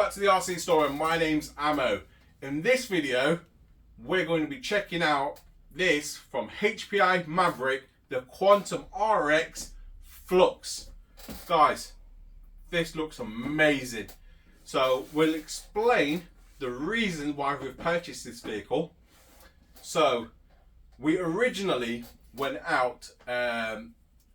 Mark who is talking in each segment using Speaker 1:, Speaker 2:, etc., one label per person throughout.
Speaker 1: back to the RC store, and my name's Ammo. In this video, we're going to be checking out this from Hpi Maverick, the QuantumRX FLUX. Guys, this looks amazing. So we'll explain the reason why we've purchased this vehicle. So we originally went out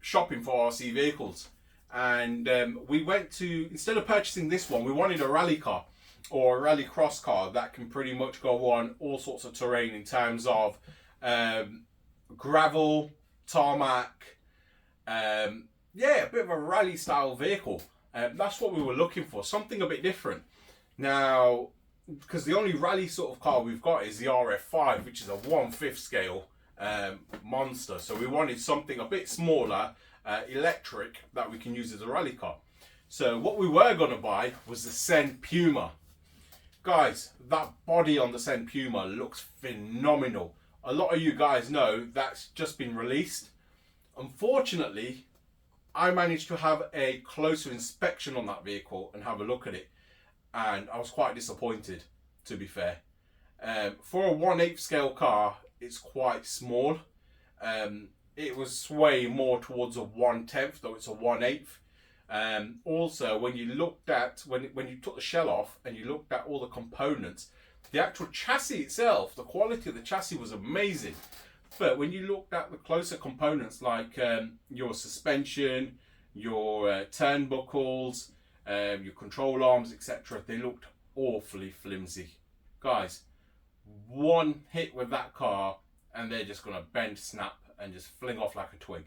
Speaker 1: shopping for RC vehicles, and we went to, instead of purchasing this one, we wanted a rally car or a rally cross car that can pretty much go on all sorts of terrain in terms of gravel, tarmac, yeah, a bit of a rally style vehicle. That's what we were looking for, something a bit different. Now, because the only rally sort of car we've got is the RF5, which is a 1/5 scale monster. So we wanted something a bit smaller, electric, that we can use as a rally car. So what we were going to buy was the Sen Puma. Guys, that body on the Sen Puma looks phenomenal. A lot of you guys know that's just been released. Unfortunately, I managed to have a closer inspection on that vehicle and have a look at it, and I was quite disappointed, to be fair. For a 1/8 scale car, it's quite small. It was swaying more towards a 1/10, though it's a 1/8. Also, when you looked at, when you took the shell off and you looked at all the components, the actual chassis itself, the quality of the chassis was amazing. But when you looked at the closer components like your suspension, your turnbuckles, your control arms, etc., they looked awfully flimsy. Guys, one hit with that car and they're just going to bend, snap, and just fling off like a twig.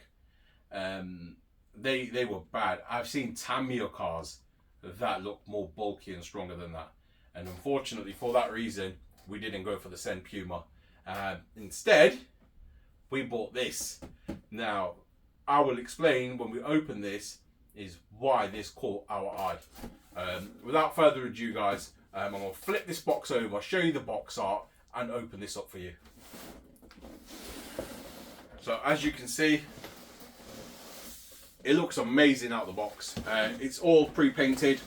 Speaker 1: They were bad. I've seen Tamiya cars that look more bulky and stronger than that, and unfortunately for that reason we didn't go for the Sen Puma. Instead we bought this. Now I will explain when we open this is why this caught our eye. Without further ado, guys, I'm going to flip this box over, show you the box art, and open this up for you. So as you can see, it looks amazing out of the box. It's all pre-painted.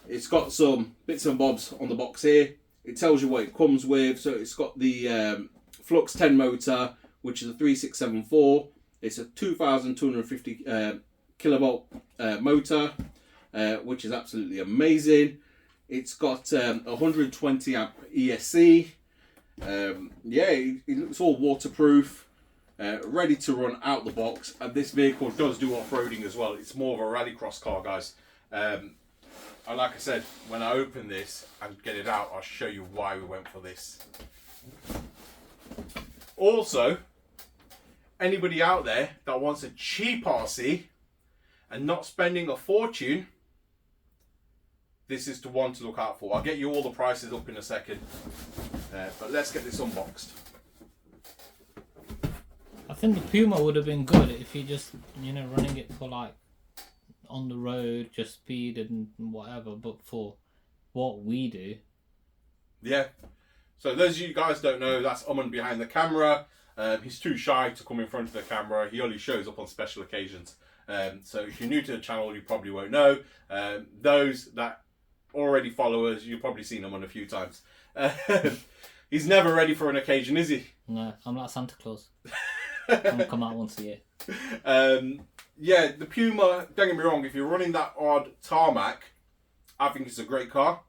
Speaker 1: It's got some bits and bobs on the box here. It tells you what it comes with. So it's got the Flux 10 motor, which is a 3674. It's a 2250 kilovolt motor, which is absolutely amazing. It's got 120 amp ESC. Yeah, it looks all waterproof. Ready to run out the box, and this vehicle does do off-roading as well. It's more of a rallycross car, guys, and like I said, when I open this and get it out, I'll show you why we went for this. Also, anybody out there that wants a cheap RC and not spending a fortune, this is the one to look out for. I'll get you all the prices up in a second, but let's get this unboxed.
Speaker 2: I think the Puma would have been good if you just, running it for like on the road, just speed and whatever, but for what we do. Yeah.
Speaker 1: So those of you guys don't know, that's Oman behind the camera. He's too shy to come in front of the camera. He only shows up on special occasions. So if you're new to the channel, you probably won't know. Those that already follow us, you've probably seen him on a few times. He's never ready for an occasion, is he?
Speaker 2: No, I'm like Santa Claus. I'm gonna come out once a year.
Speaker 1: Yeah, the Puma, don't get me wrong, if you're running that odd tarmac, I think it's a great car,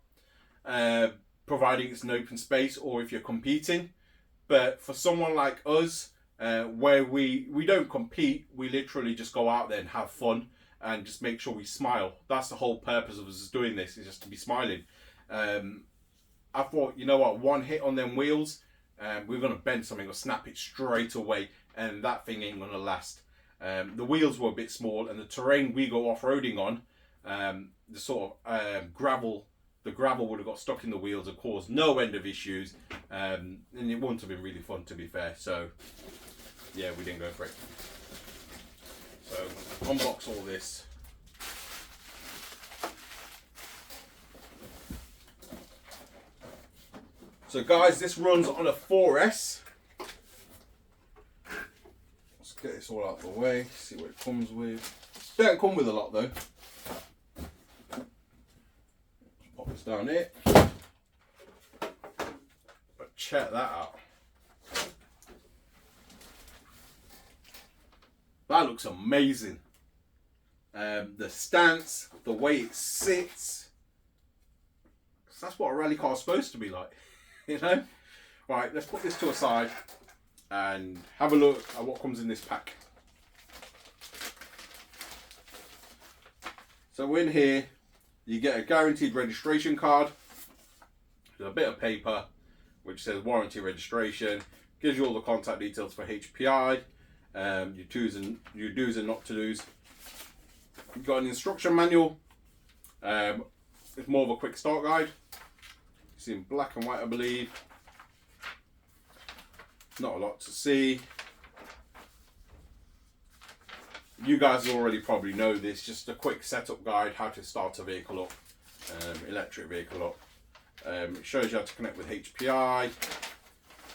Speaker 1: providing it's an open space or if you're competing. But for someone like us, where we don't compete, we literally just go out there and have fun and just make sure we smile. That's the whole purpose of us doing this, is just to be smiling. I thought, you know what, one hit on them wheels, we're going to bend something or snap it straight away, and that thing ain't going to last. The wheels were a bit small, and the terrain we go off-roading on, the sort of gravel would have got stuck in the wheels and caused no end of issues, and it wouldn't have been really fun, to be fair. So yeah, we didn't go for it. So unbox all this. So guys, this runs on a 4S. Let's get this all out of the way, see what it comes with. Don't come with a lot though. Pop It's down here. But check that out. That looks amazing. The stance, the way it sits. That's what a rally car is supposed to be like, you know? Right, let's put this to a side and have a look at what comes in this pack. So in here, you get a guaranteed registration card, a bit of paper which says warranty registration, gives you all the contact details for HPI, your do's and not to do's. You've got an instruction manual. It's more of a quick start guide. It's in black and white, I believe. Not a lot to see. You guys already probably know this. Just a quick setup guide, how to start a vehicle up, electric vehicle up. It shows you how to connect with HPI,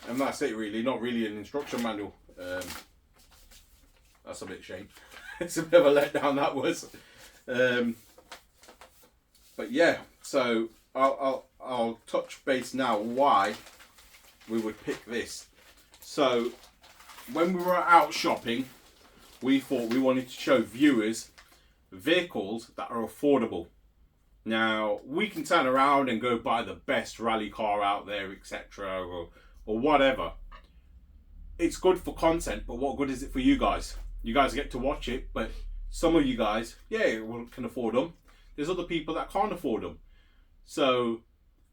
Speaker 1: and that's it really. Not really an instruction manual. That's a bit shame. It's a bit of a letdown, that was. But yeah, so I'll touch base now why we would pick this. So when we were out shopping, we thought we wanted to show viewers vehicles that are affordable. Now, we can turn around and go buy the best rally car out there, etc., or whatever. It's good for content, but what good is it for you guys? You guys get to watch it, but some of you guys, yeah, can afford them. There's other people that can't afford them. So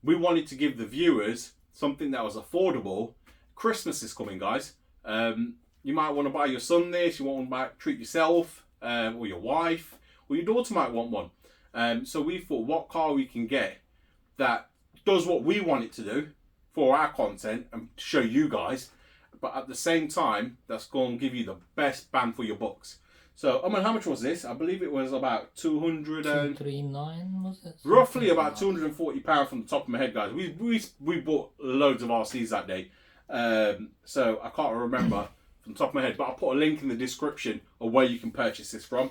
Speaker 1: we wanted to give the viewers something that was affordable. Christmas is coming, guys. You might want to buy your son this, you want to treat yourself, or your wife, or your daughter might want one. So we thought what car we can get that does what we want it to do for our content and show you guys, but at the same time, that's going to give you the best bang for your bucks. So, I mean, how much was this? I believe it was about
Speaker 2: 239, was it?
Speaker 1: Roughly about £240 from the top of my head, guys. We bought loads of RCs that day. So I can't remember from the top of my head, but I'll put a link in the description of where you can purchase this from.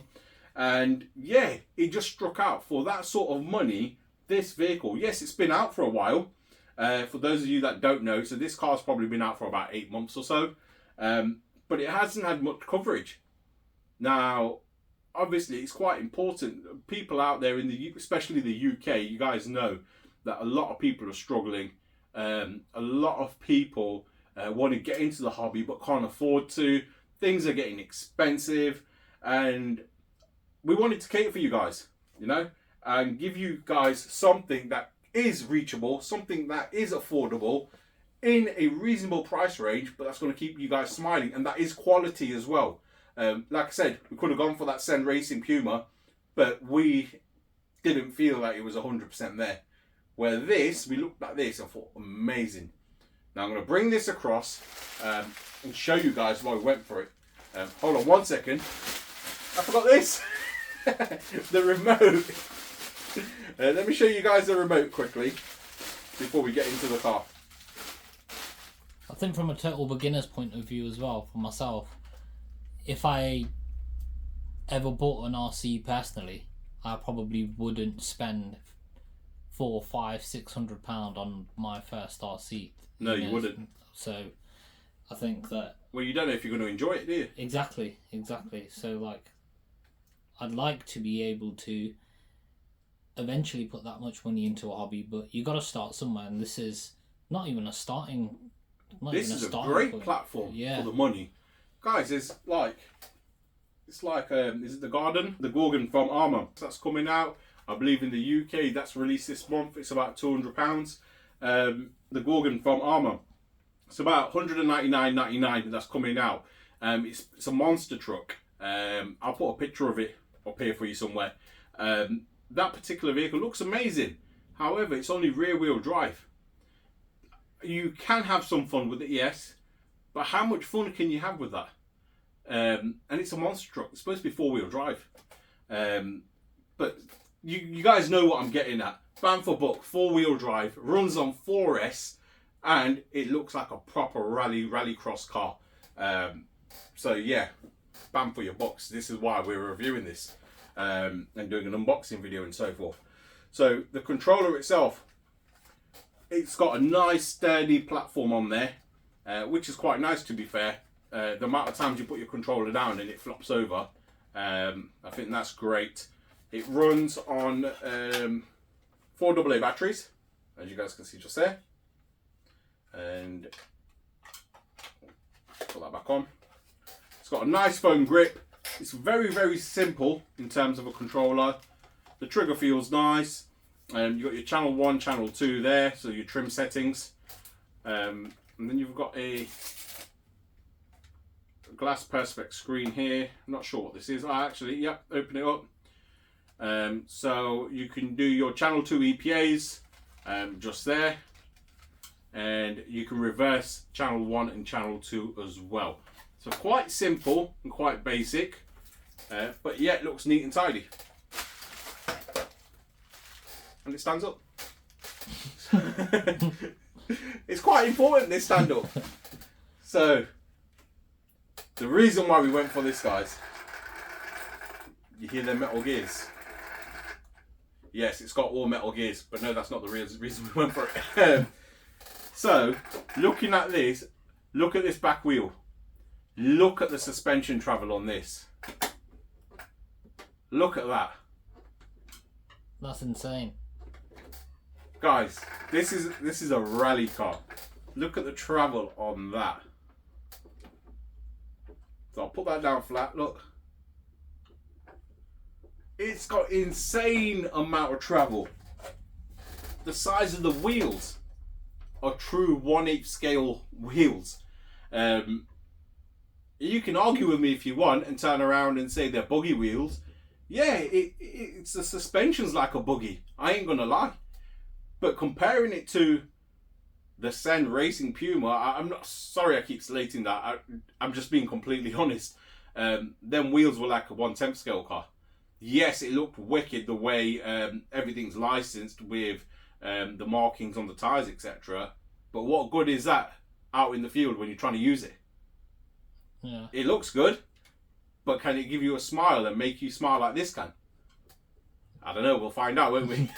Speaker 1: And yeah, it just struck out for that sort of money. This vehicle, yes, it's been out for a while. For those of you that don't know, so this car's probably been out for about 8 months or so, but it hasn't had much coverage. Now, obviously, it's quite important. People out there in especially the UK, you guys know that a lot of people are struggling. A lot of people want to get into the hobby but can't afford to. Things are getting expensive, and we wanted to cater for you guys, you know, and give you guys something that is reachable, something that is affordable in a reasonable price range, but that's going to keep you guys smiling, and that is quality as well. Like I said, we could have gone for that Sen Racing Puma, but we didn't feel that it was 100% there. Where this, we looked at this and thought, amazing. Now I'm going to bring this across and show you guys why we went for it. Hold on 1 second. I forgot this. The remote. Let me show you guys the remote quickly before we get into the car.
Speaker 2: I think from a total beginner's point of view as well, for myself, if I ever bought an RC personally, I probably wouldn't spend £400, £500, £600 on my first RC.
Speaker 1: No, you wouldn't.
Speaker 2: So I think that...
Speaker 1: Well, you don't know if you're going to enjoy it, do you?
Speaker 2: Exactly. So, like, I'd like to be able to eventually put that much money into a hobby, but you got to start somewhere, and this is not even a starting...
Speaker 1: This is a great platform for the money. Guys, it's like, is it the Gorgon from Armour? That's coming out. I believe in the UK that's released this month. It's about £200. The Gorgon from Armour. It's about £199.99 that's coming out. It's a monster truck. I'll put a picture of it up here for you somewhere. That particular vehicle looks amazing. However, it's only rear wheel drive. You can have some fun with it, yes. But how much fun can you have with that? And it's a monster truck. It's supposed to be 4-wheel drive. But you guys know what I'm getting at. Bang for buck, 4-wheel drive, runs on 4S, and it looks like a proper rally cross car. So yeah, bang for your bucks. This is why we're reviewing this and doing an unboxing video and so forth. So the controller itself, it's got a nice sturdy platform on there, which is quite nice to be fair. The amount of times you put your controller down and it flops over, I think that's great. It runs on 4 AA batteries, as you guys can see just there. And put that back on. It's got a nice foam grip. It's very, very simple in terms of a controller. The trigger feels nice. You've got your channel 1, channel 2 there, so your trim settings. And then you've got a glass perspex screen here. I'm not sure what this is. Actually, yep, open it up. So you can do your channel 2 EPAs just there. And you can reverse channel 1 and channel 2 as well. So quite simple and quite basic, but yet looks neat and tidy. And it stands up. It's quite important, this stand up. So the reason why we went for this, guys, you hear the metal gears? Yes, it's got all metal gears, but no, that's not the reason we went for it. So looking at this, look at this back wheel. Look at the suspension travel on this. Look at that.
Speaker 2: That's insane.
Speaker 1: Guys, this is a rally car. Look at the travel on that. So I'll put that down flat, look. It's got insane amount of travel. The size of the wheels are true 1/8 scale wheels. You can argue with me if you want and turn around and say they're buggy wheels. Yeah, it's the suspension's like a buggy. I ain't gonna lie. But comparing it to the Sen Racing Puma, I'm not sorry I keep slating that. I'm just being completely honest. Them wheels were like a 1/10 scale car. Yes, it looked wicked the way everything's licensed with the markings on the tyres, etc. But what good is that out in the field when you're trying to use it?
Speaker 2: Yeah.
Speaker 1: It looks good, but can it give you a smile and make you smile like this can? I don't know, we'll find out, won't we?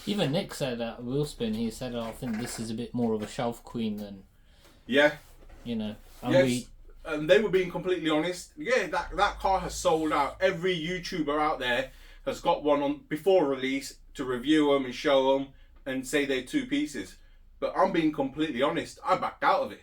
Speaker 2: Even Nick said at Wheelspin, he said, I think this is a bit more of a shelf queen than...
Speaker 1: Yeah.
Speaker 2: You know. And
Speaker 1: yes, and they were being completely honest. Yeah, that car has sold out. Every YouTuber out there has got one on before release to review them and show them and say they're 2 pieces. But I'm being completely honest, I backed out of it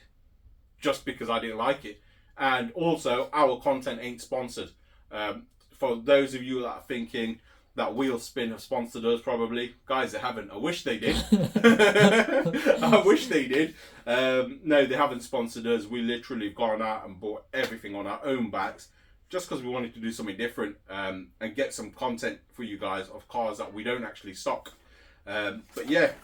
Speaker 1: just because I didn't like it. And also, our content ain't sponsored. For those of you that are thinking that Wheelspin have sponsored us, probably, guys, they haven't. I wish they did. I wish they did. No, they haven't sponsored us. We literally have gone out and bought everything on our own backs just because we wanted to do something different and get some content for you guys of cars that we don't actually stock. But yeah,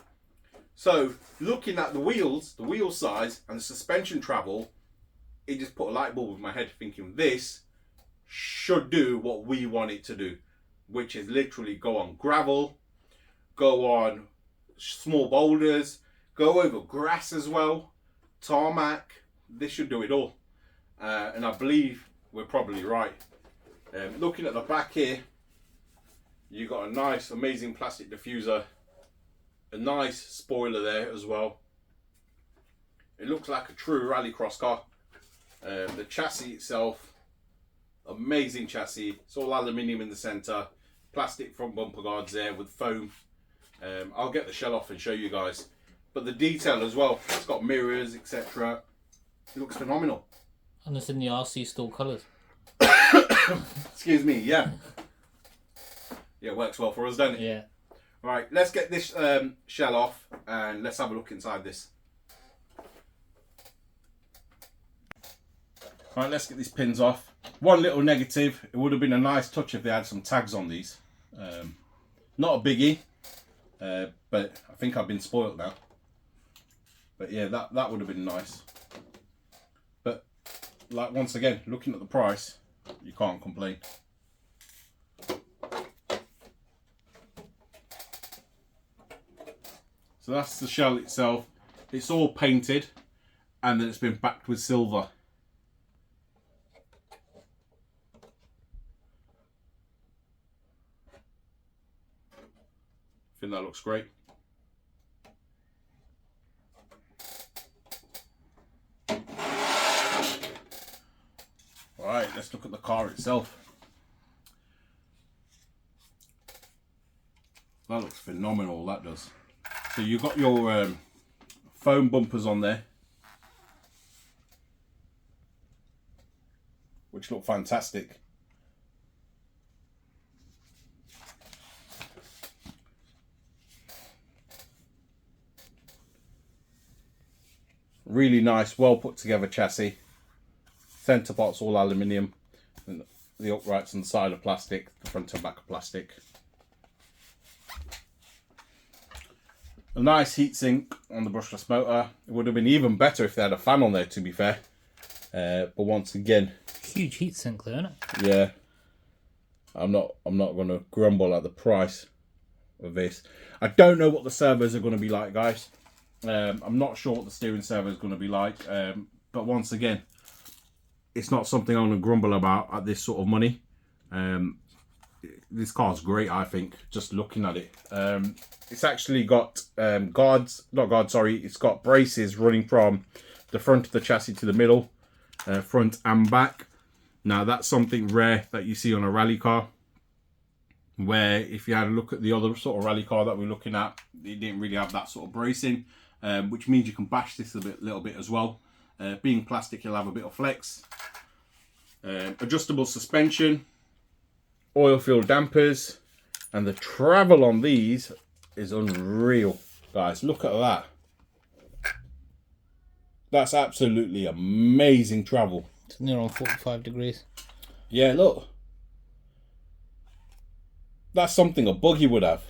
Speaker 1: so looking at the wheels, the wheel size and the suspension travel, it just put a light bulb in my head thinking this should do what we want it to do, which is literally go on gravel, go on small boulders, go over grass as well, tarmac. This should do it all. And I believe we're probably right. Looking at the back here, you got a nice, amazing plastic diffuser, a nice spoiler there as well. It looks like a true rallycross car. The chassis itself, amazing chassis. It's all aluminium in the center, plastic front bumper guards there with foam. I'll get the shell off and show you guys. But the detail as well, it's got mirrors, etc. It looks phenomenal.
Speaker 2: And it's in the RC store colours.
Speaker 1: Excuse me, yeah. Yeah, it works well for us, doesn't it?
Speaker 2: Yeah.
Speaker 1: Right, let's get this shell off and let's have a look inside this. Right, let's get these pins off. One little negative, it would have been a nice touch if they had some tags on these. Not a biggie, but I think I've been spoilt now. But yeah, that would have been nice. But like once again, looking at the price, you can't complain. So that's the shell itself. It's all painted and then it's been backed with silver. think that looks great. Alright, let's look at the car itself. That looks phenomenal, that does. So you've got your foam bumpers on there, which look fantastic. Really nice, well put together chassis. Centre parts all aluminium, and the uprights on the side of plastic, the front and back of plastic. A nice heatsink on the brushless motor. It would have been even better if they had a fan on there, to be fair. But once again,
Speaker 2: huge heatsink there, isn't it?
Speaker 1: Yeah, I'm not going to grumble at the price of this. I don't know what the servos are going to be like, guys. I'm not sure what the steering servo is going to be like. But once again, it's not something I'm going to grumble about at this sort of money. This car's great, I think, just looking at it. It's actually got it's got braces running from the front of the chassis to the middle, front and back. Now that's something rare that you see on a rally car, where if you had a look at the other sort of rally car that we're looking at, it didn't really have that sort of bracing, which means you can bash this little bit as well. Being plastic, you'll have a bit of flex. Adjustable suspension, oil-filled dampers, and the travel on these is unreal, guys. Look at that. That's absolutely amazing travel.
Speaker 2: It's near on 45 degrees.
Speaker 1: Yeah, look. That's something a buggy would have.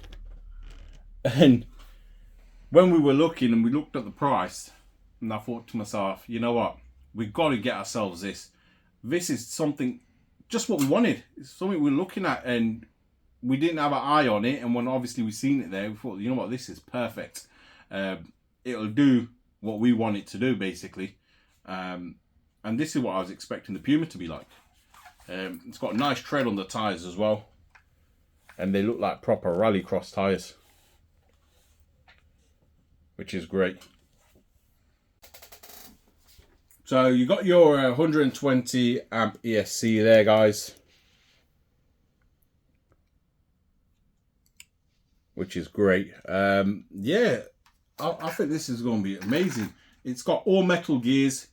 Speaker 1: And when we were looking and we looked at the price, and I thought to myself, you know what? We've got to get ourselves this. This is something, just what we wanted. It's something we're looking at, and we didn't have an eye on it. And when obviously we seen it there, we thought, you know what? This is perfect. It'll do what we want it to do, basically. And this is what I was expecting the Puma to be like. It's got a nice tread on the tyres as well. And they look like proper rallycross tyres, which is great. So you got your 120 amp ESC there, guys, which is great. Yeah, I think this is going to be amazing. It's got all metal gears.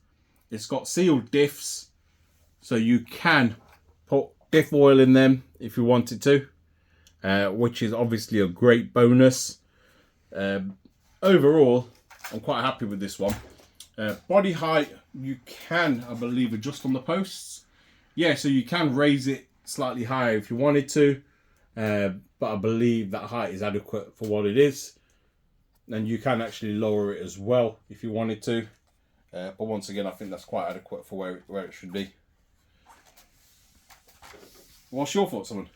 Speaker 1: It's got sealed diffs, so you can put diff oil in them if you wanted to, which is obviously a great bonus. Overall, I'm quite happy with this one. Body height, you can, I believe, adjust on the posts. Yeah, so you can raise it slightly higher if you wanted to, but I believe that height is adequate for what it is. And you can actually lower it as well if you wanted to. But once again, I think that's quite adequate for where it should be. What's your thoughts on it?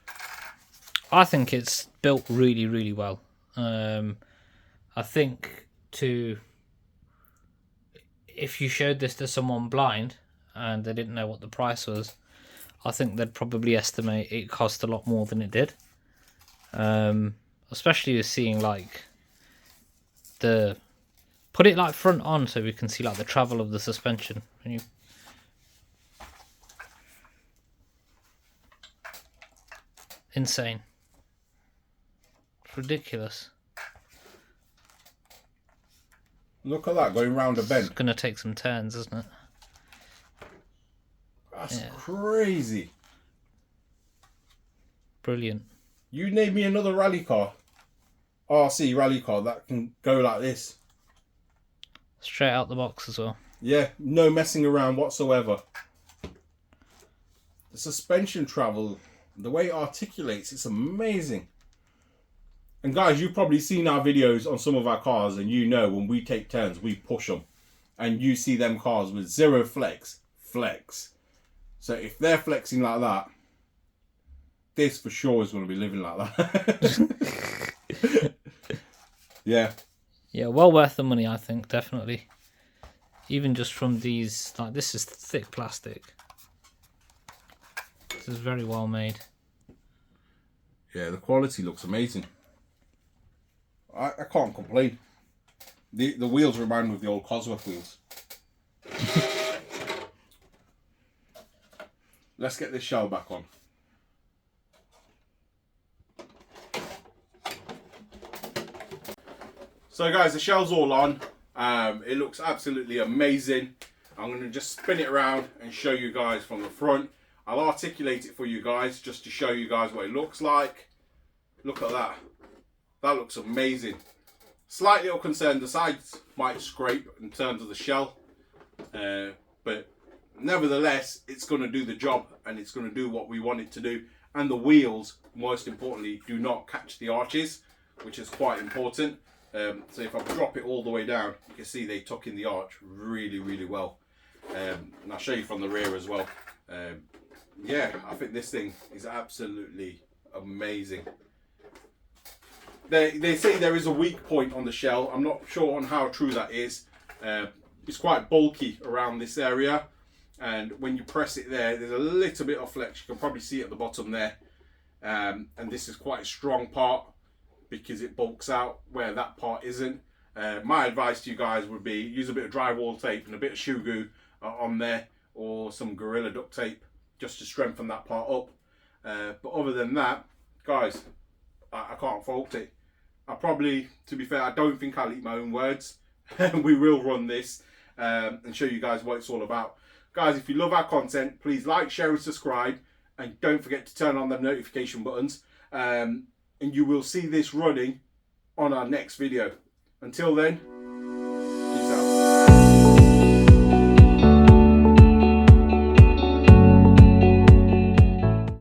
Speaker 2: I think it's built really, really well. I think if you showed this to someone blind and they didn't know what the price was, I think they'd probably estimate it cost a lot more than it did. Especially with seeing like put it like front on so we can see like the travel of the suspension. Insane. It's ridiculous.
Speaker 1: Look at that, going round a bend.
Speaker 2: It's going to take some turns, isn't it?
Speaker 1: That's crazy.
Speaker 2: Brilliant.
Speaker 1: You name me another rally car, RC rally car, that can go like this.
Speaker 2: Straight out the box as well.
Speaker 1: Yeah, no messing around whatsoever. The suspension travel, the way it articulates, it's amazing. And guys, you've probably seen our videos on some of our cars, and you know when we take turns, we push them. And you see them cars with zero flex. So if they're flexing like that, this for sure is going to be living like that. Yeah.
Speaker 2: Yeah, well worth the money, I think, definitely. Even just from these, like, this is thick plastic. This is very well made.
Speaker 1: Yeah, the quality looks amazing. I can't complain. The wheels remind me of the old Cosworth wheels. Let's get this shell back on. So guys, the shell's all on. It looks absolutely amazing. I'm going to just spin it around and show you guys from the front. I'll articulate it for you guys just to show you guys what it looks like. Look at that. That looks amazing. Slight little concern, the sides might scrape in terms of the shell. But nevertheless, it's going to do the job and it's going to do what we want it to do. And the wheels, most importantly, do not catch the arches, which is quite important. So if I drop it all the way down, you can see they tuck in the arch really, really well. And I'll show you from the rear as well. Yeah, I think this thing is absolutely amazing. They say there is a weak point on the shell. I'm not sure on how true that is. It's quite bulky around this area. And when you press it there, there's a little bit of flex. You can probably see it at the bottom there. And this is quite a strong part because it bulks out where that part isn't. My advice to you guys would be use a bit of drywall tape and a bit of shoe glue on there, or some Gorilla duct tape just to strengthen that part up. But other than that, guys, I can't fault it. I probably, to be fair, I don't think I'll eat my own words. We will run this and show you guys what it's all about. Guys, if you love our content, please like, share and subscribe, and don't forget to turn on the notification buttons, and you will see this running on our next video. Until then,